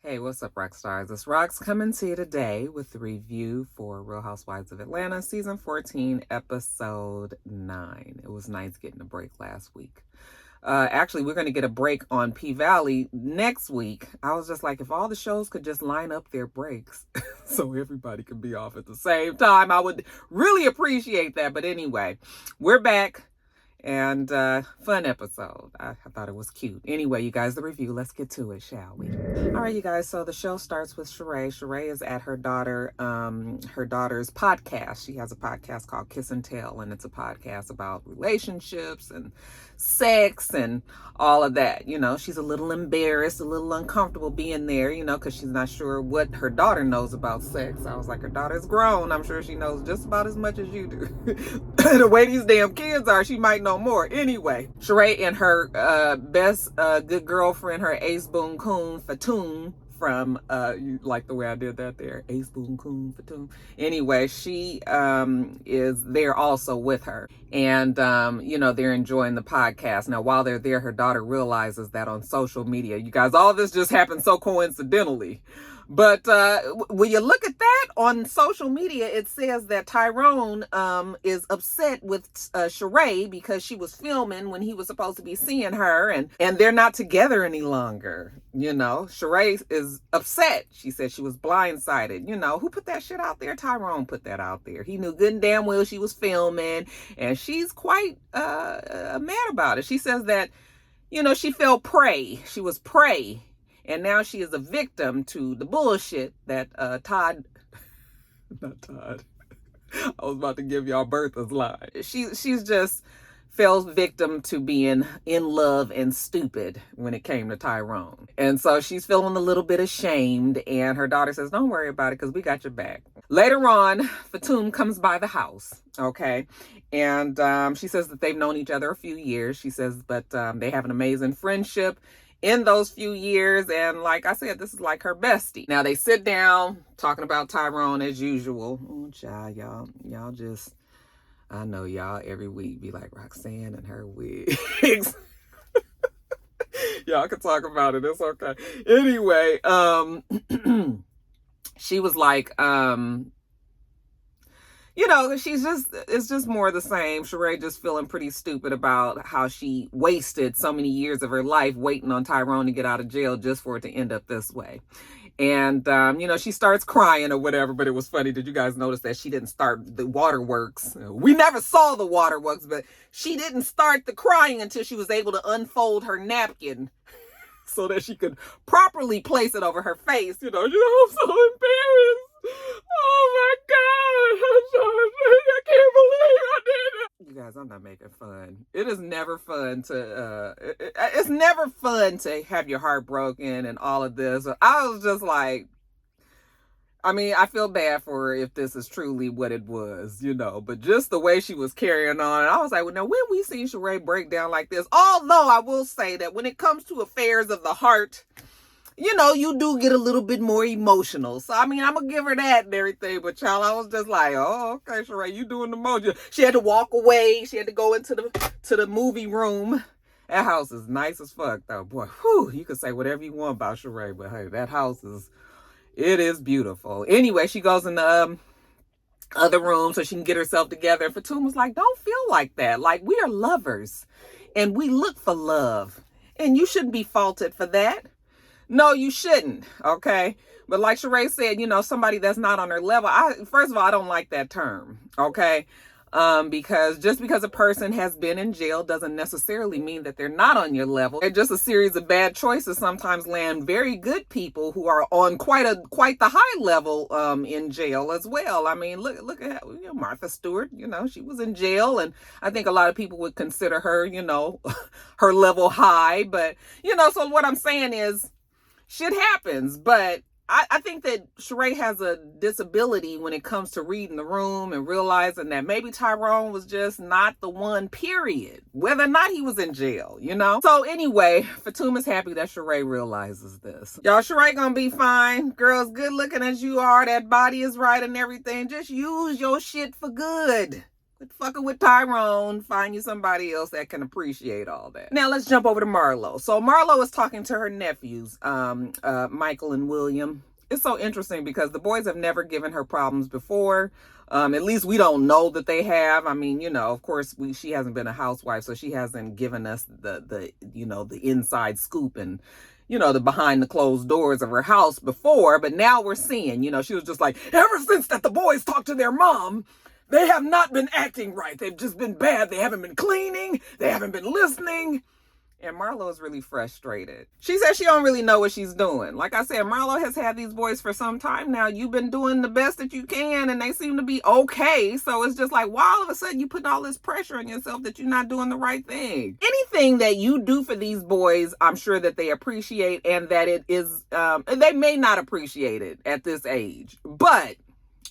Hey, what's up, rock stars? It's Rox coming to you today with the review for Real Housewives of Atlanta, season 14, episode 9. It was nice getting a break last week. Actually, we're going to get a break on P Valley next week. I was just like, if all the shows could just line up their breaks so everybody could be off at the same time, I would really appreciate that. But anyway, we're back. And fun episode. I thought it was cute. Anyway, you guys, the review. Let's get to it, shall we? All right, you guys. So the show starts with Sheree. Sheree is at her daughter's podcast. She has a podcast called Kiss and Tell, and it's a podcast about relationships and sex and all of that. You know, she's a little embarrassed, a little uncomfortable being there, you know, because she's not sure what her daughter knows about sex. I was like, her daughter's grown. I'm sure she knows just about as much as you do. The way these damn kids are, she might know more. Anyway, Sheree and her best good girlfriend, her ace boon coon Fatum, from you like the way I did that there, ace boon coon Fatum. Anyway, she is there also with her, and you know, they're enjoying the podcast. Now while they're there, her daughter realizes that on social media, you guys, all this just happened so coincidentally. But when you look at that on social media, it says that Tyrone is upset with Sheree because she was filming when he was supposed to be seeing her, and they're not together any longer. You know, Sheree is upset. She said she was blindsided. You know, who put that shit out there? Tyrone put that out there. He knew good and damn well she was filming, and she's quite mad about it. She says that, you know, she fell prey. She was prey. And now she is a victim to the bullshit that not Todd. I was about to give y'all Bertha's line. She's just fell victim to being in love and stupid when it came to Tyrone. And so she's feeling a little bit ashamed, and her daughter says, don't worry about it because we got your back. Later on, Fatum comes by the house, okay? And she says that they've known each other a few years. She says, but they have an amazing friendship in those few years, and like I said, this is like her bestie. Now they sit down talking about Tyrone as usual. Oh, child, y'all just, I know y'all every week be like Roxanne and her wigs. Y'all can talk about it, it's okay. Anyway, she was like, you know, it's just more of the same. Sheree just feeling pretty stupid about how she wasted so many years of her life waiting on Tyrone to get out of jail just for it to end up this way. And, you know, she starts crying or whatever, but it was funny. Did you guys notice that she didn't start the waterworks? We never saw the waterworks, but she didn't start the crying until she was able to unfold her napkin so that she could properly place it over her face. You know, I'm so embarrassed. Oh my God, I'm so embarrassed. I can't believe I did it. You guys, I'm not making fun. It is never fun to, it's never fun to have your heart broken and all of this. I was just like, I mean, I feel bad for her if this is truly what it was, you know, but just the way she was carrying on, I was like, well, now when we see Sheree break down like this, although I will say that when it comes to affairs of the heart, you know, you do get a little bit more emotional. So, I mean, I'm going to give her that and everything. But, y'all, I was just like, oh, okay, Sheree, you doing the most. She had to walk away. She had to go into the movie room. That house is nice as fuck, though. Boy, whew, you can say whatever you want about Sheree, but, hey, that house is beautiful. Anyway, she goes in the other room so she can get herself together. And Fatum was like, don't feel like that. Like, we are lovers, and we look for love. And you shouldn't be faulted for that. No, you shouldn't, okay? But like Sheree said, you know, somebody that's not on her level, first of all, I don't like that term, okay? Because just because a person has been in jail doesn't necessarily mean that they're not on your level. They're just a series of bad choices sometimes land very good people who are on quite the high level in jail as well. I mean, look at, you know, Martha Stewart, you know, she was in jail, and I think a lot of people would consider her, you know, her level high. But, you know, so what I'm saying is, shit happens, but I think that Sheree has a disability when it comes to reading the room and realizing that maybe Tyrone was just not the one, period. Whether or not he was in jail, you know? So anyway, Fatum is happy that Sheree realizes this. Y'all, Sheree gonna be fine. Girl, as good looking as you are, that body is right and everything. Just use your shit for good. Quit fucking with Tyrone. Find you somebody else that can appreciate all that. Now let's jump over to Marlo. So Marlo is talking to her nephews, Michael and William. It's so interesting because the boys have never given her problems before. At least we don't know that they have. I mean, of course, she hasn't been a housewife, so she hasn't given us the inside scoop and the behind the closed doors of her house before. But now we're seeing, she was just like, ever since that the boys talked to their mom, they have not been acting right. They've just been bad. They haven't been cleaning. They haven't been listening. And Marlo is really frustrated. She says she don't really know what she's doing. Like I said, Marlo has had these boys for some time now. You've been doing the best that you can, and they seem to be okay. So it's just like, why all of a sudden you put all this pressure on yourself that you're not doing the right thing? Anything that you do for these boys, I'm sure that they appreciate, and that it is, they may not appreciate it at this age. But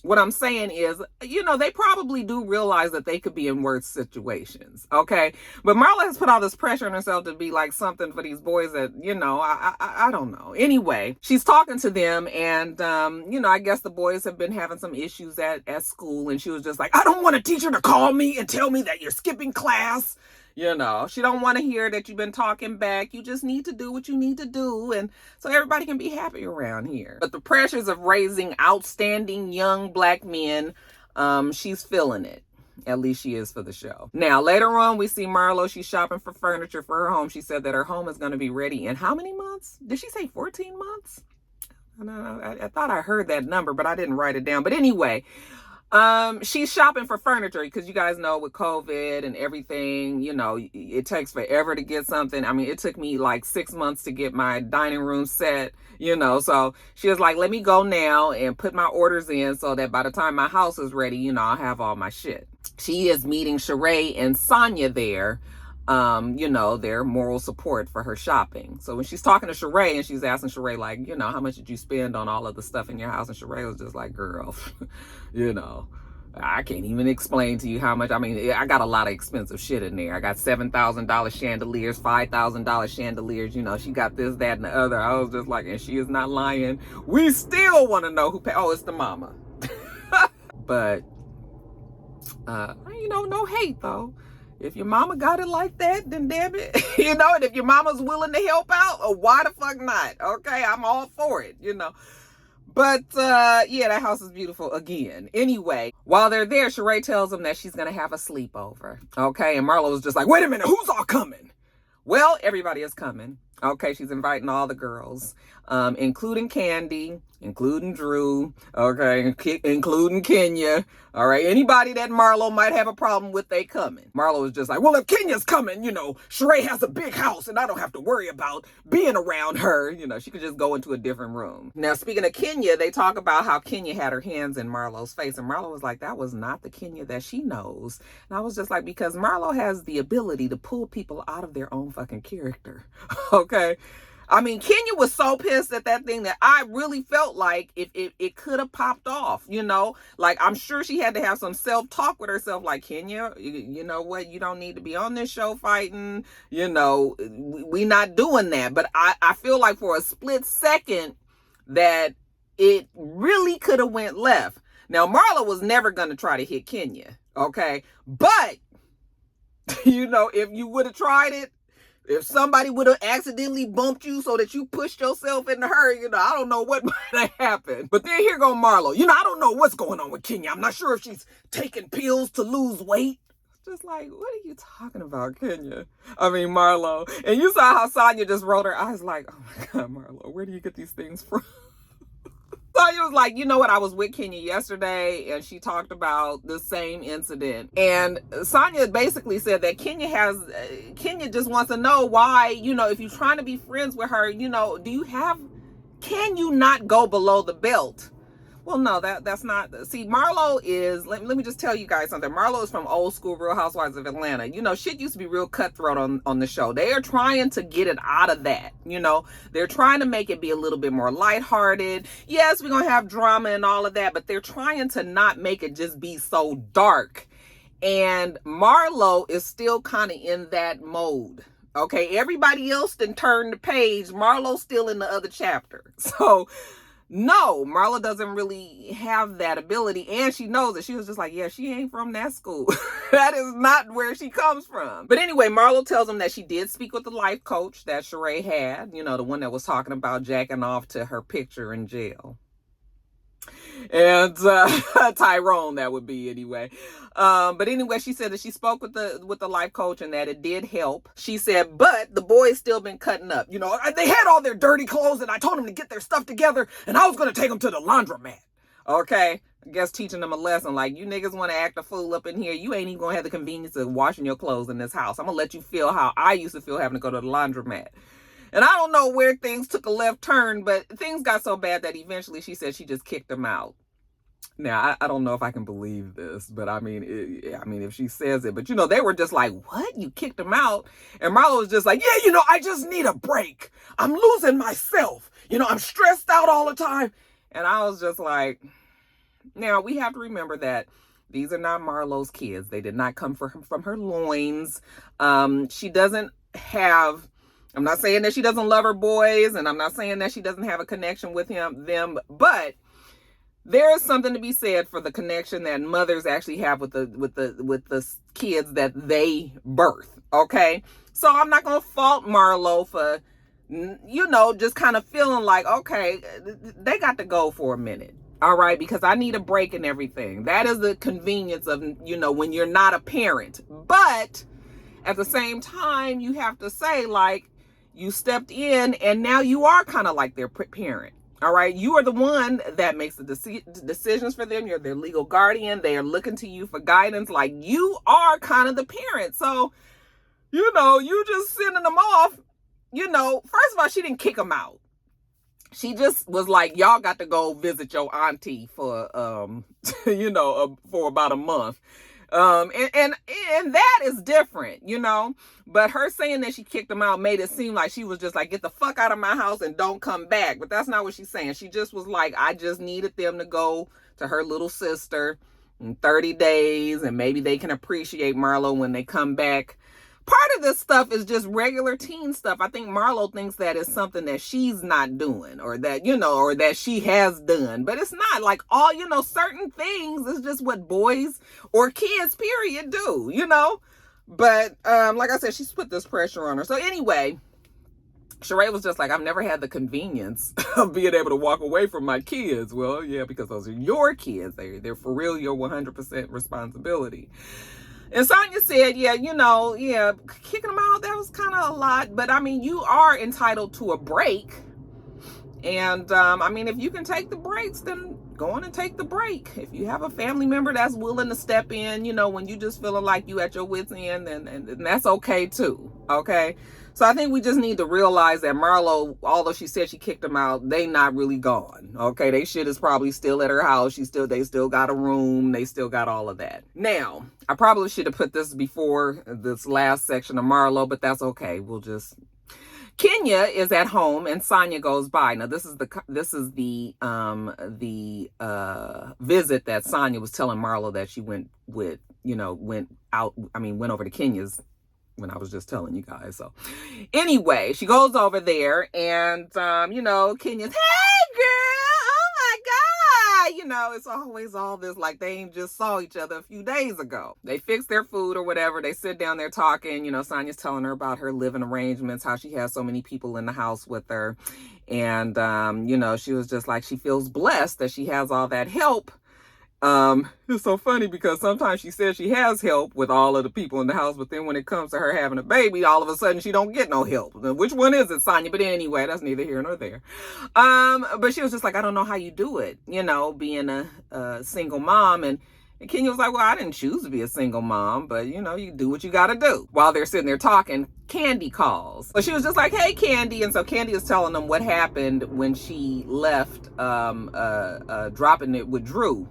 what I'm saying is, they probably do realize that they could be in worse situations, okay? But Marla has put all this pressure on herself to be like something for these boys that, I don't know. Anyway, she's talking to them, and, I guess the boys have been having some issues at school, and she was just like, I don't want a teacher to call me and tell me that you're skipping class. She don't want to hear that you've been talking back. You just need to do what you need to do. And so everybody can be happy around here. But the pressures of raising outstanding young black men, she's feeling it. At least she is for the show. Now, later on, we see Marlo. She's shopping for furniture for her home. She said that her home is going to be ready in how many months? Did she say 14 months? I thought I heard that number, but I didn't write it down. But anyway, she's shopping for furniture because you guys know with COVID and everything, it takes forever to get something. I mean, it took me like 6 months to get my dining room set, so she was like, let me go now and put my orders in so that by the time my house is ready, I'll have all my shit. She is meeting Sheree and Sanya there. Their moral support for her shopping. So when she's talking to Sheree and she's asking Sheree, like, how much did you spend on all of the stuff in your house? And Sheree was just like, girl, I can't even explain to you how much. I mean, I got a lot of expensive shit in there. I got $7,000 chandeliers, $5,000 chandeliers. She got this, that, and the other. I was just like, and she is not lying. We still want to know who paid. Oh, it's the mama. But, no hate though. If your mama got it like that, then damn it, and if your mama's willing to help out, why the fuck not? Okay, I'm all for it, But, that house is beautiful again. Anyway, while they're there, Sheree tells them that she's going to have a sleepover. Okay, and Marlo was just like, wait a minute, who's all coming? Well, everybody is coming. Okay, she's inviting all the girls, including Candy, including Drew, okay, including Kenya. All right, anybody that Marlo might have a problem with, they coming. Marlo is just like, well, if Kenya's coming, Sheree has a big house and I don't have to worry about being around her. She could just go into a different room. Now, speaking of Kenya, they talk about how Kenya had her hands in Marlo's face, and Marlo was like, that was not the Kenya that she knows. And I was just like, because Marlo has the ability to pull people out of their own fucking character. Okay. I mean, Kenya was so pissed at that thing that I really felt like it could have popped off, like I'm sure she had to have some self-talk with herself, like, Kenya, you know what, you don't need to be on this show fighting, we not doing that. But I feel like for a split second that it really could have went left. Now, Marlo was never going to try to hit Kenya, okay? But, if you would have tried it, if somebody would have accidentally bumped you so that you pushed yourself into her, I don't know what might have happened. But then here go Marlo. I don't know what's going on with Kenya. I'm not sure if she's taking pills to lose weight. Just like, what are you talking about, Kenya? I mean, Marlo. And you saw how Sanya just rolled her eyes like, oh my God, Marlo, where do you get these things from? Sanya was like, you know what, I was with Kenya yesterday and she talked about the same incident. And Sanya basically said that Kenya just wants to know why, if you're trying to be friends with her, can you not go below the belt? Well, no, that's not. See, Marlo is, let me just tell you guys something. Marlo is from old school Real Housewives of Atlanta. Shit used to be real cutthroat on the show. They are trying to get it out of that. They're trying to make it be a little bit more lighthearted. Yes, we're going to have drama and all of that, but they're trying to not make it just be so dark. And Marlo is still kind of in that mode. Okay, everybody else then turned the page. Marlo's still in the other chapter. So No, Marlo doesn't really have that ability, and she knows it. She was just like, yeah, she ain't from that school. That is not where she comes from. But anyway, Marlo tells him that she did speak with the life coach that Sheree had, the one that was talking about jacking off to her picture in jail. And Tyrone, that would be anyway. But anyway, she said that she spoke with the life coach and that it did help. She said, but the boys still been cutting up. They had all their dirty clothes and I told them to get their stuff together and I was going to take them to the laundromat. Okay. I guess teaching them a lesson like, you niggas want to act a fool up in here. You ain't even going to have the convenience of washing your clothes in this house. I'm going to let you feel how I used to feel having to go to the laundromat. And I don't know where things took a left turn, but things got so bad that eventually she said she just kicked them out. Now, I don't know if I can believe this, but I mean, if she says it, but they were just like, what? You kicked them out? And Marlo was just like, yeah, I just need a break. I'm losing myself. I'm stressed out all the time. And I was just like, now we have to remember that these are not Marlo's kids. They did not come from her loins. She doesn't have, I'm not saying that she doesn't love her boys, and I'm not saying that she doesn't have a connection with them, but there is something to be said for the connection that mothers actually have with the kids that they birth. Okay, so I'm not gonna fault Marlo for just kind of feeling like, okay, they got to go for a minute. All right, because I need a break and everything. That is the convenience of when you're not a parent. But at the same time, you have to say, like, you stepped in and now you are kind of like their parent. All right. You are the one that makes the decisions for them. You're their legal guardian. They are looking to you for guidance. Like, you are kind of the parent. So, you just sending them off. First of all, she didn't kick them out. She just was like, y'all got to go visit your auntie for, for about a month. And that is different, but her saying that she kicked them out made it seem like she was just like, get the fuck out of my house and don't come back. But that's not what she's saying. She just was like, I just needed them to go to her little sister in 30 days and maybe they can appreciate Marlo when they come back. Part of this stuff is just regular teen stuff. I think Marlo thinks that is something that she's not doing or that, or that she has done. But it's not like all, certain things is just what boys or kids, period, do, But like I said, she's put this pressure on her. So anyway, Sheree was just like, I've never had the convenience of being able to walk away from my kids. Well, yeah, because those are your kids. They're for real your 100% responsibility. And Sanya said, kicking them out, that was kind of a lot. But, I mean, you are entitled to a break. And, if you can take the breaks, then go on and take the break. If you have a family member that's willing to step in, when you just feeling like you at your wit's end, and that's okay, too. Okay? So I think we just need to realize that Marlo, although she said she kicked them out, they not really gone. Okay, they shit is probably still at her house. They still got a room. They still got all of that. Now, I probably should have put this before this last section of Marlo, but that's okay. Kenya is at home and Sanya goes by. Now, this is the visit that Sanya was telling Marlo that she went over to Kenya's when I was just telling you guys. So anyway, she goes over there and, Kenya's, hey girl, oh my God. It's always all this, like they ain't just saw each other a few days ago. They fix their food or whatever. They sit down there talking, Sanya's telling her about her living arrangements, how she has so many people in the house with her. And, she was just like, she feels blessed that she has all that help. It's so funny because sometimes she says she has help with all of the people in the house, but then when it comes to her having a baby, all of a sudden she don't get no help. Which one is it, Sanya? But anyway, that's neither here nor there. But she was just like, I don't know how you do it, being a single mom. And Kenya was like, well, I didn't choose to be a single mom, but you do what you gotta do. While they're sitting there talking, Candy calls. So she was just like, hey, Candy. And so Candy is telling them what happened when she left, dropping with Drew.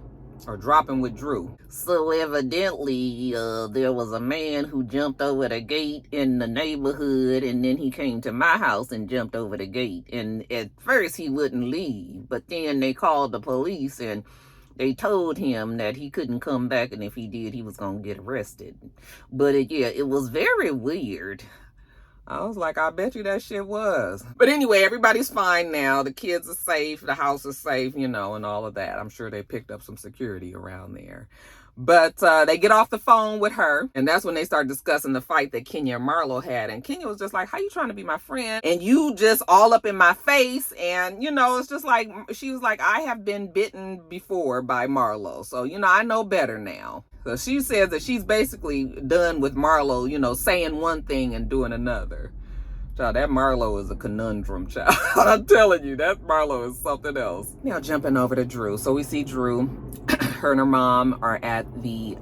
So evidently, there was a man who jumped over the gate in the neighborhood, and then he came to my house and jumped over the gate. And at first he wouldn't leave, but then they called the police and they told him that he couldn't come back, and if he did, he was gonna get arrested. But it was very weird. I was like, I bet you that shit was. But anyway, everybody's fine now. The kids are safe. The house is safe, and all of that. I'm sure they picked up some security around there. But they get off the phone with her, and that's when they start discussing the fight that Kenya and Marlo had. And Kenya was just like, how you trying to be my friend? And you just all up in my face. And, it's just like, she was like, I have been bitten before by Marlo. So, I know better now. So she says that she's basically done with Marlo, saying one thing and doing another. Child, that Marlo is a conundrum, child. I'm telling you, that Marlo is something else. Now jumping over to Drew. So we see Drew, her and her mom are at the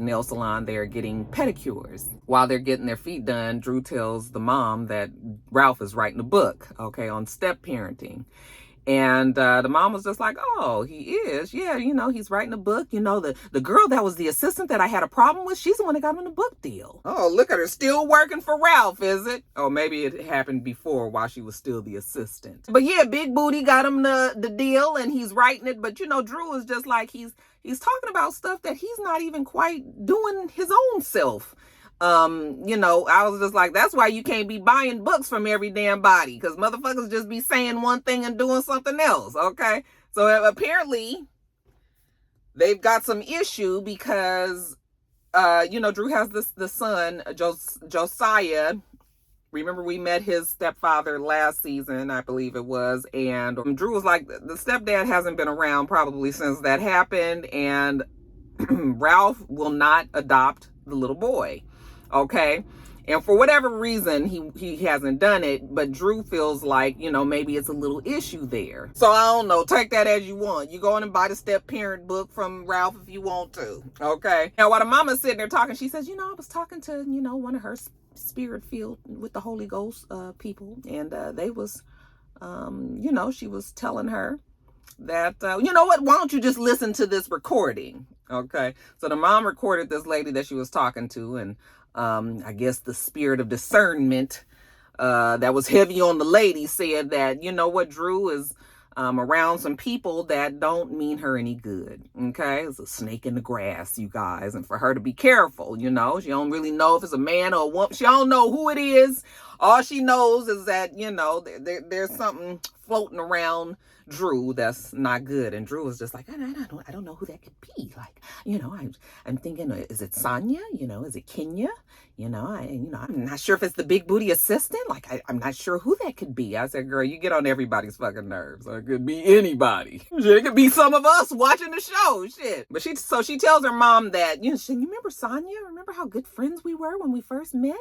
nail salon. They're getting pedicures. While they're getting their feet done, Drew tells the mom that Ralph is writing a book, on step parenting. And the mom was just like, oh, he is. Yeah, he's writing a book. The girl that was the assistant that I had a problem with, she's the one that got him the book deal. Oh, look at her, still working for Ralph, is it? Oh, maybe it happened before while she was still the assistant. But yeah, Big Booty got him the deal and he's writing it. But, Drew is just like, he's talking about stuff that he's not even quite doing his own self. I was just like, that's why you can't be buying books from every damn body, because motherfuckers just be saying one thing and doing something else, okay? So apparently they've got some issue because, Drew has the son, Josiah. Remember, we met his stepfather last season, I believe it was, and Drew was like, the stepdad hasn't been around probably since that happened, and Ralph will not adopt the little boy. Okay. And for whatever reason, he hasn't done it, but Drew feels like, maybe it's a little issue there. So I don't know. Take that as you want. You go in and buy the step parent book from Ralph if you want to. Okay. Now, while the mama's sitting there talking, she says, I was talking to, one of her spirit filled with the Holy Ghost people. And they was, she was telling her that, what, why don't you just listen to this recording? Okay. So the mom recorded this lady that she was talking to, and I guess the spirit of discernment that was heavy on the lady said that, what, Drew is around some people that don't mean her any good. Okay. It's a snake in the grass, you guys. And for her to be careful, she don't really know if it's a man or a woman. She don't know who it is. All she knows is that, there's something floating around Drew that's not good. And Drew was just like, I don't know who that could be. Like, I'm thinking, is it Sanya? Is it Kenya? I'm not sure if it's the big booty assistant. Like, I'm not sure who that could be. I said, girl, you get on everybody's fucking nerves. Or it could be anybody. It could be some of us watching the show. Shit. But she tells her mom that, you remember Sanya? Remember how good friends we were when we first met?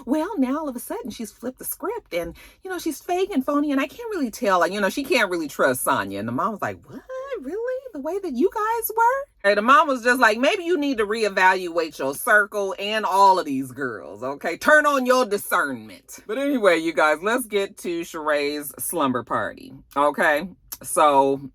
Well, now all of a sudden she's flipped the script and, she's fake and phony. And I can't really tell. Like, she can't really trust Sanya. And the mom was like, what? Really? The way that you guys were? And the mom was just like, maybe you need to reevaluate your circle and all of these girls, okay? Turn on your discernment. But anyway, you guys, let's get to Sheree's slumber party, okay? So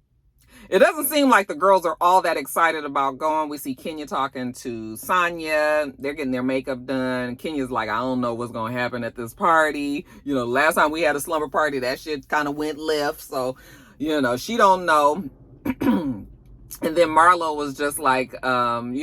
it doesn't seem like the girls are all that excited about going. We see Kenya talking to Sanya. They're getting their makeup done. Kenya's like, I don't know what's going to happen at this party. Last time we had a slumber party, that shit kind of went left. So, she don't know. And then Marlo was just like, telling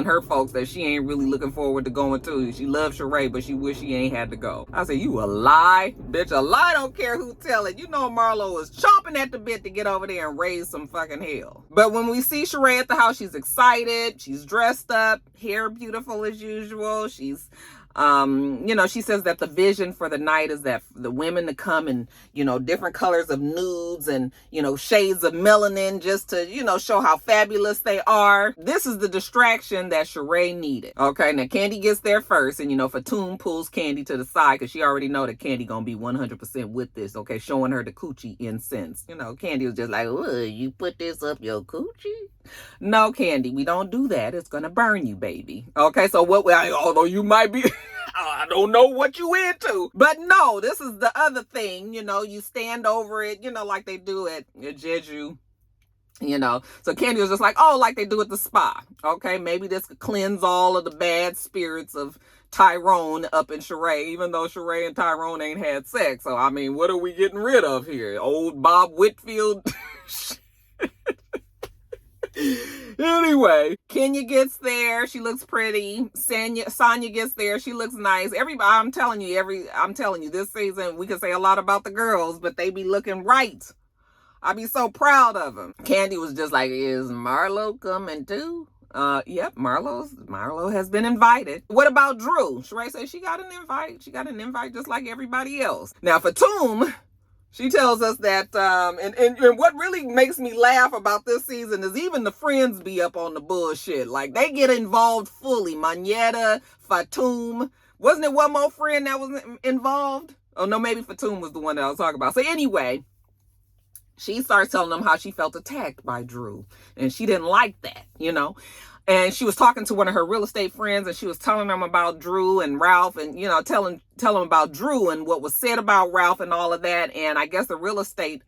her folks that she ain't really looking forward to going too. She loves Sheree, but she wish she ain't had to go. I said, you a lie? Bitch, a lie don't care who tell it. Marlo is chomping at the bit to get over there and raise some fucking hell. But when we see Sheree at the house, she's excited. She's dressed up, hair beautiful as usual. She's she says that the vision for the night is that the women to come in, different colors of nudes and, shades of melanin just to, show how fabulous they are. This is the distraction that Sheree needed. Okay. Now Candy gets there first and, Fatum pulls Candy to the side because she already know that Candy gonna be 100% with this. Okay. Showing her the coochie incense. Candy was just like, oh, you put this up your coochie? No, Candy, we don't do that. It's gonna burn you, baby. Okay. So although you might be... I don't know what you into. But no, this is the other thing, you stand over it, like they do at Jeju, So Candy was just like, oh, like they do at the spa. Okay, maybe this could cleanse all of the bad spirits of Tyrone up in Sheree, even though Sheree and Tyrone ain't had sex. So, what are we getting rid of here? Old Bob Whitfield? Anyway, Kenya gets there. She looks pretty. Sanya gets there. She looks nice. Everybody, I'm telling you, this season, we can say a lot about the girls, but they be looking right. I be so proud of them. Candy was just like, is Marlo coming too? Yep, Marlo has been invited. What about Drew? Sheree says she got an invite. She got an invite just like everybody else. Now for Toom, she tells us that, and what really makes me laugh about this season is even the friends be up on the bullshit. Like, they get involved fully. Manetta, Fatum. Wasn't it one more friend that was involved? Oh, no, maybe Fatum was the one that I was talking about. So anyway, she starts telling them how she felt attacked by Drew. And she didn't like that, you know. And she was talking to one of her real estate friends, and she was telling them about Drew and Ralph, and, you know, telling them about Drew and what was said about Ralph and all of that. And I guess the real estate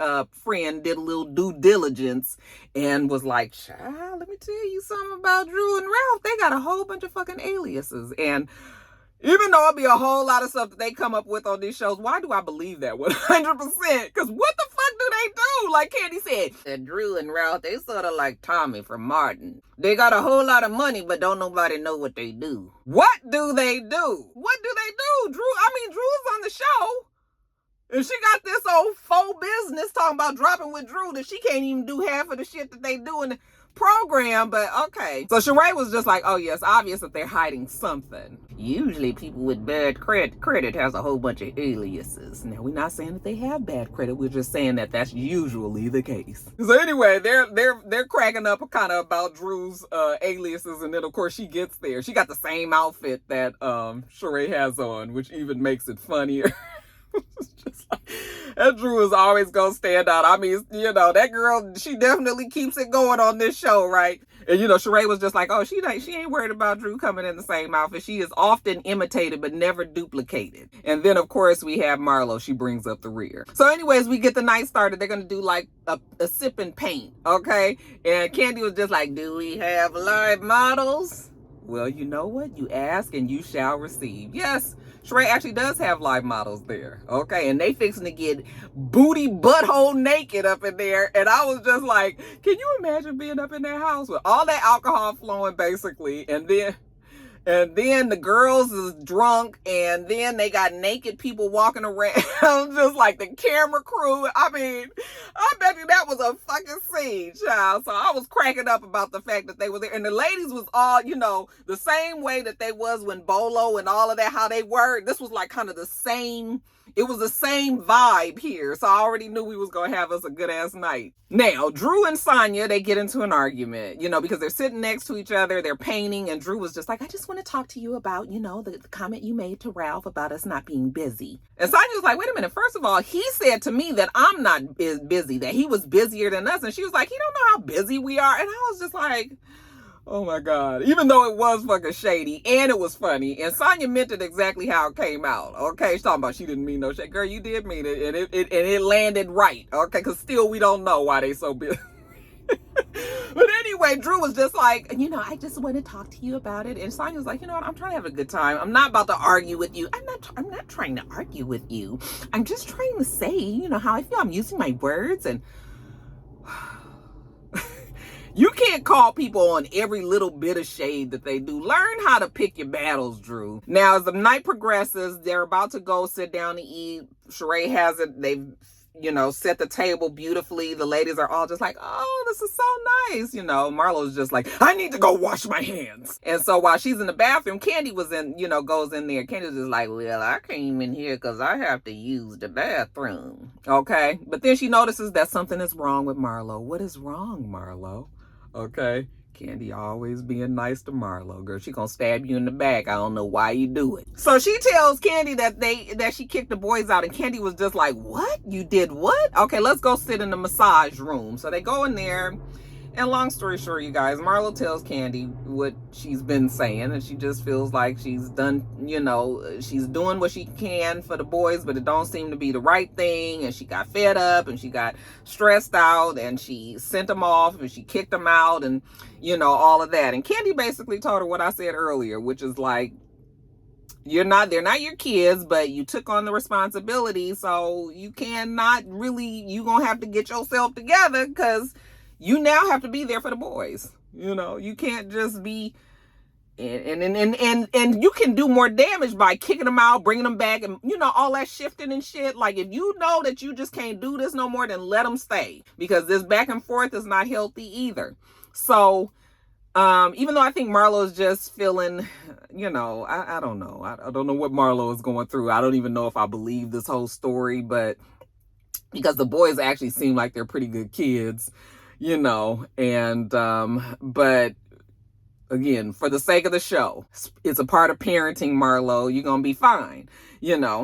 friend did a little due diligence and was like, child, let me tell you something about Drew and Ralph. They got a whole bunch of fucking aliases. And even though it'll be a whole lot of stuff that they come up with on these shows, why do I believe that 100%? Because what the fuck do they do? Like Candy said, that Drew and Ralph, they sort of like Tommy from Martin. They got a whole lot of money, but don't nobody know what they do. What do they do? What do they do? Drew's on the show. And she got this old faux business talking about dropping with Drew that she can't even do half of the shit that they do in the program, but okay. So Sheree was just like, oh yes, obvious that they're hiding something. Usually people with bad credit has a whole bunch of aliases. Now, we're not saying that they have bad credit. We're just saying that that's usually the case. So anyway, they're cracking up kind of about Drew's aliases, and then of course she gets there. She got the same outfit that Sheree has on, which even makes it funnier. It's just like, that Drew is always gonna stand out. I mean, you know, that girl, she definitely keeps it going on this show, right? And you know, Sheree was just like, oh, she ain't worried about Drew coming in the same outfit. She is often imitated but never duplicated. And then of course we have Marlo. She brings up the rear. So anyways, we get the night started. They're gonna do like a sip and paint, okay? And Candy was just like, do we have live models? Well, you know what? You ask and you shall receive. Yes, Sheree actually does have live models there. Okay, and they fixing to get booty butthole naked up in there. And I was just like, can you imagine being up in that house with all that alcohol flowing basically, and then the girls is drunk, and then they got naked people walking around, just like the camera crew. I mean, I bet you that was a fucking scene, child. So I was cracking up about the fact that they were there. And the ladies was all, you know, the same way that they was when Bolo and all of that, how they were. This was like kind of the same, it was the same vibe here. So I already knew we was going to have us a good ass night. Now, Drew and Sanya, they get into an argument, you know, because they're sitting next to each other, they're painting, and Drew was just like, I just want to talk to you about, you know, the comment you made to Ralph about us not being busy. And Sanya was like, wait a minute, first of all, he said to me that I'm not busy, that he was busier than us. And she was like, he don't know how busy we are. And I was just like, oh my God. Even though it was fucking shady and it was funny, and Sanya meant it exactly how it came out. Okay, she's talking about she didn't mean no shit. Girl, you did mean it, and it landed right. Okay, because still we don't know why they so busy. But anyway, Drew was just like, you know, I just want to talk to you about it. And Sanya was like, you know what, I'm trying to have a good time. I'm not about to argue with you. I'm not trying to argue with you. I'm just trying to say, you know, how I feel. I'm using my words, and you can't call people on every little bit of shade that they do. Learn how to pick your battles, Drew. Now, as the night progresses, they're about to go sit down to eat. Sheree has it. They've, you know, set the table beautifully. The ladies are all just like, oh, this is so nice. You know, Marlo's just like, I need to go wash my hands. And so while she's in the bathroom, Candy was in, you know, goes in there. Candy was just like, well, I came in here because I have to use the bathroom. Okay. But then she notices that something is wrong with Marlo. What is wrong, Marlo? Okay. Candy always being nice to Marlo. Girl, she gonna stab you in the back. I don't know why you do it. So she tells Candy that she kicked the boys out, and Candy was just like, what? You did what? Okay, let's go sit in the massage room. So they go in there, and long story short, you guys, Marlo tells Candy what she's been saying, and she just feels like she's done, you know, she's doing what she can for the boys, but it don't seem to be the right thing, and she got fed up, and she got stressed out, and she sent them off, and she kicked them out, and, you know, all of that. And Candy basically told her what I said earlier, which is like, they're not your kids, but you took on the responsibility, so you cannot really, you gonna have to get yourself together, because you now have to be there for the boys. You can't just be and you can do more damage by kicking them out, bringing them back, and all that shifting and shit. Like, if you know that you just can't do this no more, then let them stay, because this back and forth is not healthy either. So even though I think Marlo is just feeling, I don't know. I don't know what Marlo is going through. I don't even know if I believe this whole story, but because the boys actually seem like they're pretty good kids, and but again, for the sake of the show, it's a part of parenting, Marlo. You're going to be fine,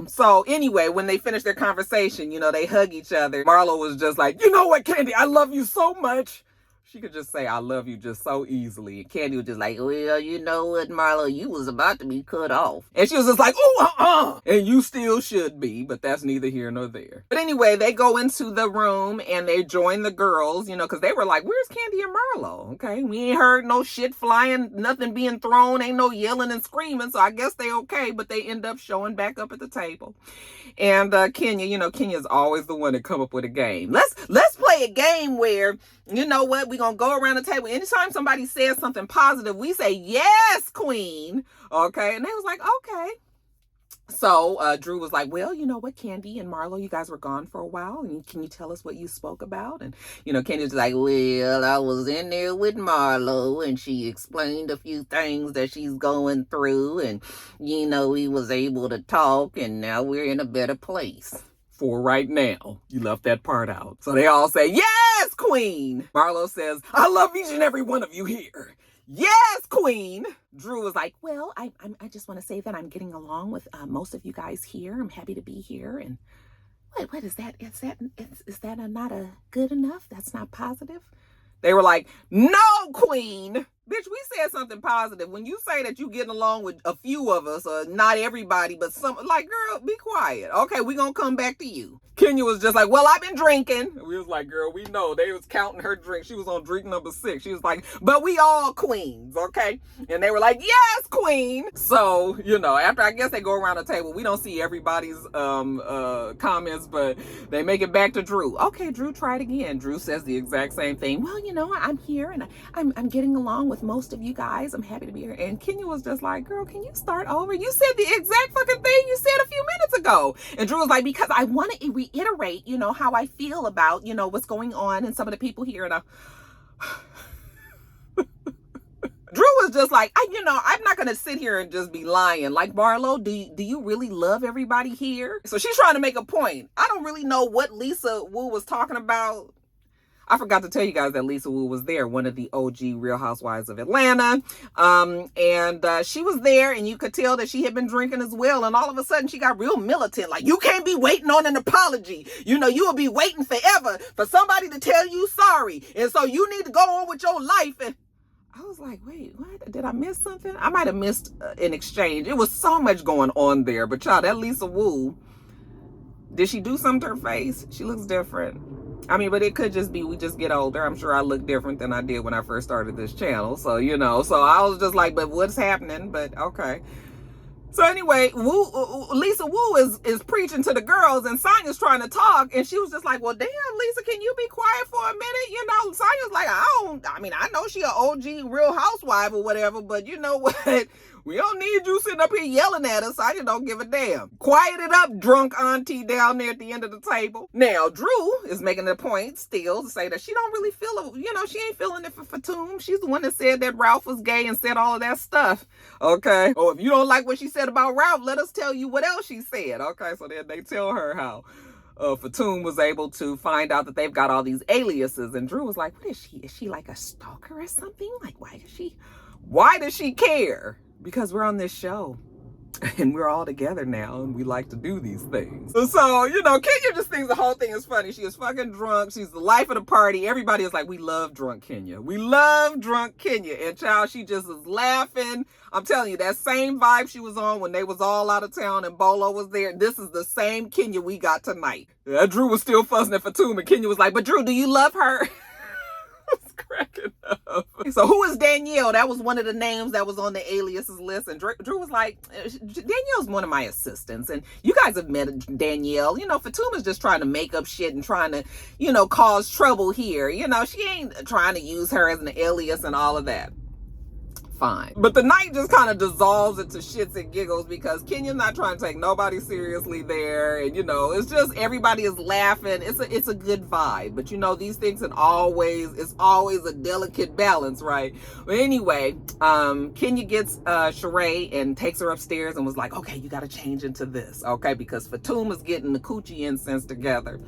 So anyway, when they finish their conversation, they hug each other. Marlo was just like, you know what, Candy? I love you so much. She could just say, I love you just so easily. And Candy was just like, well, you know what, Marlo, you was about to be cut off. And she was just like, oh, and you still should be, but that's neither here nor there. But anyway, they go into the room and they join the girls, because they were like, where's Candy and Marlo? Okay, we ain't heard no shit flying, nothing being thrown, ain't no yelling and screaming, so I guess they okay, but they end up showing back up at the table. And Kenya, Kenya's always the one to come up with a game. Let's play a game where, you know what, we're going to go around the table. Anytime somebody says something positive, we say, yes, queen. Okay. And they was like, okay. So Drew was like, well, you know what, Candy and Marlo, you guys were gone for a while. And can you tell us what you spoke about? And, Candy was like, well, I was in there with Marlo and she explained a few things that she's going through. And, we was able to talk and now we're in a better place. For right now. You left that part out. So they all say, yes, queen. Marlo says, I love each and every one of you here. Yes, queen. Drew was like, well, I just want to say that I'm getting along with most of you guys here. I'm happy to be here. And what is that? Is that not a good enough? That's not positive? They were like, no, queen. Bitch, we said something positive. When you say that you getting along with a few of us, or not everybody, but some, like, girl, be quiet. Okay, we gonna come back to you. Kenya was just like, well, I've been drinking. We was like, girl, we know. They was counting her drink. She was on drink number 6. She was like, but we all queens, okay? And they were like, yes, queen. So, after I guess they go around the table, we don't see everybody's comments, but they make it back to Drew. Okay, Drew, try it again. Drew says the exact same thing. Well, I'm here and I'm getting along with most of you guys. I'm happy to be here. And Kenya was just like, girl, can you start over? You said the exact fucking thing you said a few minutes ago. And Drew was like, because I want to reiterate, how I feel about, what's going on and some of the people here. And Drew was just like, I'm not going to sit here and just be lying. Like, Marlo, do you really love everybody here? So she's trying to make a point. I don't really know what Lisa Wu was talking about. I forgot to tell you guys that Lisa Wu was there, one of the OG Real Housewives of Atlanta. And she was there, and you could tell that she had been drinking as well. And all of a sudden, she got real militant. Like, you can't be waiting on an apology. You will be waiting forever for somebody to tell you sorry. And so you need to go on with your life. And I was like, wait, what? Did I miss something? I might have missed an exchange. It was so much going on there. But y'all, that Lisa Wu, did she do something to her face? She looks different. I mean, but it could just be we just get older. I'm sure I look different than I did when I first started this channel. So, so I was just like, but what's happening? But okay. So anyway, Lisa Wu is preaching to the girls and Sanya's trying to talk. And she was just like, well, damn, Lisa, can you be quiet for a minute? Sanya's like, I know she an OG Real Housewife or whatever, but you know what? We don't need you sitting up here yelling at us. I just don't give a damn. Quiet it up, drunk auntie down there at the end of the table. Now, Drew is making the point still to say that she don't really feel it. She ain't feeling it for Fatum. She's the one that said that Ralph was gay and said all of that stuff. Okay. Oh, if you don't like what she said about Ralph, let us tell you what else she said. Okay. So then they tell her how Fatum was able to find out that they've got all these aliases. And Drew was like, what is she? Is she like a stalker or something? Like, why does she care? Because we're on this show and we're all together now and we like to do these things. So, Kenya just thinks the whole thing is funny. She is fucking drunk. She's the life of the party. Everybody is like, we love drunk Kenya. We love drunk Kenya. And child, she just is laughing. I'm telling you, that same vibe she was on when they was all out of town and Bolo was there. This is the same Kenya we got tonight. Drew was still fussing at Fatum and Kenya was like, but Drew, do you love her? It's crazy. cracking up. So who is Danielle? That was one of the names that was on the aliases list. And Drew was like, Danielle's one of my assistants. And you guys have met Danielle. You know, Fatuma's just trying to make up shit and trying to, you know, cause trouble here. You know, she ain't trying to use her as an alias and all of that. Fine. But the night just kind of dissolves into shits and giggles because Kenya's not trying to take nobody seriously there. And, you know, it's just everybody is laughing. It's a good vibe. But, you know, these things it's always a delicate balance, right? But anyway, Kenya gets Sheree and takes her upstairs and was like, okay, you got to change into this, okay? Because Fatuma's getting the coochie incense together.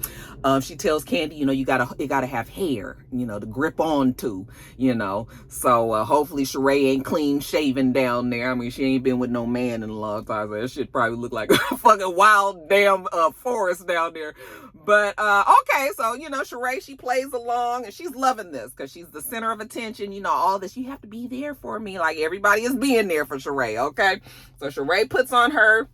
She tells Candy, you know, you gotta have hair, you know, to grip on to, you know. So hopefully Sheree ain't clean shaven down there. I mean, she ain't been with no man in a long time, so that shit probably look like a fucking wild damn forest down there. But okay, so you know, Sheree, she plays along and she's loving this because she's the center of attention. You know, all this, you have to be there for me, like everybody is being there for Sheree. Okay, so Sheree puts on her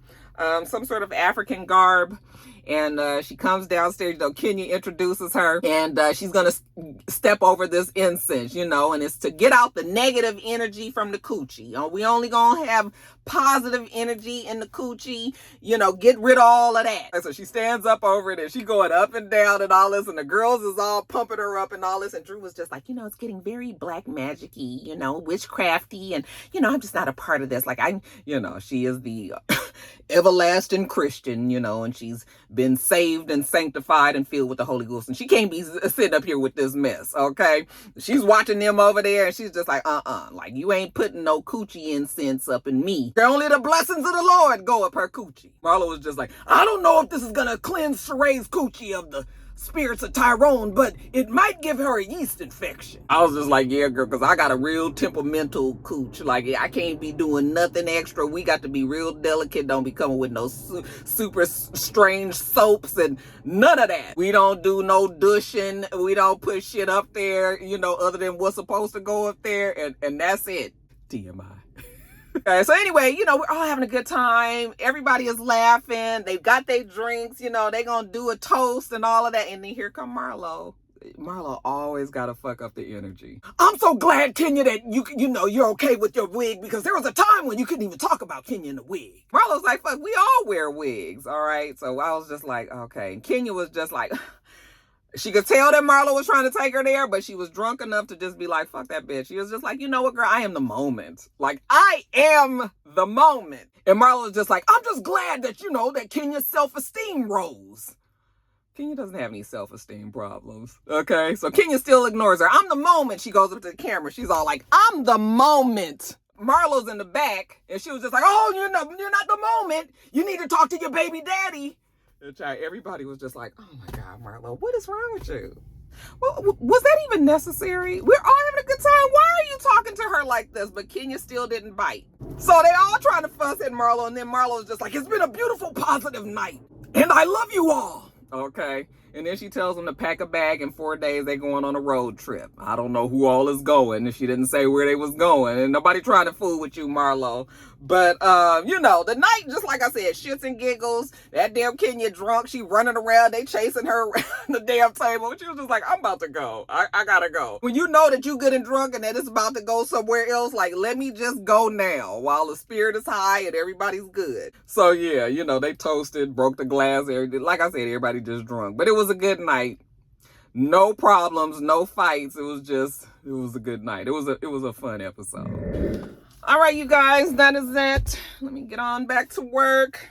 some sort of African garb. And she comes downstairs, you know, Kenya introduces her, and she's going to step over this incense, you know, and it's to get out the negative energy from the coochie. You know, we only going to have positive energy in the coochie, you know, get rid of all of that. And so she stands up over it, and she going up and down and all this, and the girls is all pumping her up and all this, and Drew was just like, you know, it's getting very black magic-y, you know, witchcrafty, and, you know, I'm just not a part of this. Like, you know, she is the everlasting Christian, you know, and she's been saved and sanctified and filled with the Holy Ghost. And she can't be sitting up here with this mess, okay? She's watching them over there, and she's just like, like, you ain't putting no coochie incense up in me. Only the blessings of the Lord go up her coochie. Marlo was just like, I don't know if this is gonna cleanse Sheree's coochie of the spirits of Tyrone, but it might give her a yeast infection. I was just like, yeah, girl, because I got a real temperamental cooch. Like, I can't be doing nothing extra. We got to be real delicate. Don't be coming with no super strange soaps and none of that. We don't do no douching. We don't put shit up there, you know, other than what's supposed to go up there. And that's it. TMI. Okay, so anyway, you know, we're all having a good time. Everybody is laughing. They've got their drinks, you know, they gonna do a toast and all of that. And then here come Marlo. Marlo always gotta fuck up the energy. I'm so glad, Kenya, that you know, you're okay with your wig, because there was a time when you couldn't even talk about Kenya in a wig. Marlo's like, fuck, we all wear wigs, all right? So I was just like, okay. And Kenya was just like, she could tell that Marlo was trying to take her there, but she was drunk enough to just be like, fuck that bitch. She was just like, you know what, girl, I am the moment. Like, I am the moment. And Marlo was just like, I'm just glad that, you know, that Kenya's self-esteem rose. Kenya doesn't have any self-esteem problems, okay? So Kenya still ignores her. I'm the moment. She goes up to the camera. She's all like, I'm the moment. Marlo's in the back, and she was just like, oh, you're not the moment. You need to talk to your baby daddy. Everybody was just like, oh my God, Marlo, what is wrong with you? Well, was that even necessary? We're all having a good time. Why are you talking to her like this? But Kenya still didn't bite. So they all trying to fuss at Marlo, and then Marlo was just like, it's been a beautiful, positive night, and I love you all. Okay. And then she tells them to pack a bag. In 4 days, they going on a road trip. I don't know who all is going. If she didn't say where they was going. And nobody trying to fool with you, Marlo. But, you know, the night, just like I said, shits and giggles. That damn Kenya drunk. She running around. They chasing her around the damn table. She was just like, I'm about to go. I gotta go. When you know that you good and drunk and that it's about to go somewhere else, like, let me just go now while the spirit is high and everybody's good. So, yeah, you know, they toasted, broke the glass. Everything. Like I said, everybody just drunk. But it was a good night. No problems, no fights. It was a good night. It was a fun episode. All right, you guys, that is it. Let me get on back to work.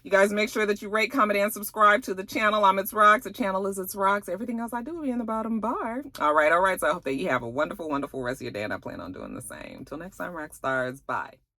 You guys make sure that you rate, comment, and subscribe to the channel. I'm itsrox. The channel is itsrox. Everything else I do will be in the bottom bar. All right. So I hope that you have a wonderful, wonderful rest of your day, and I plan on doing the same. Until next time, rock stars. Bye.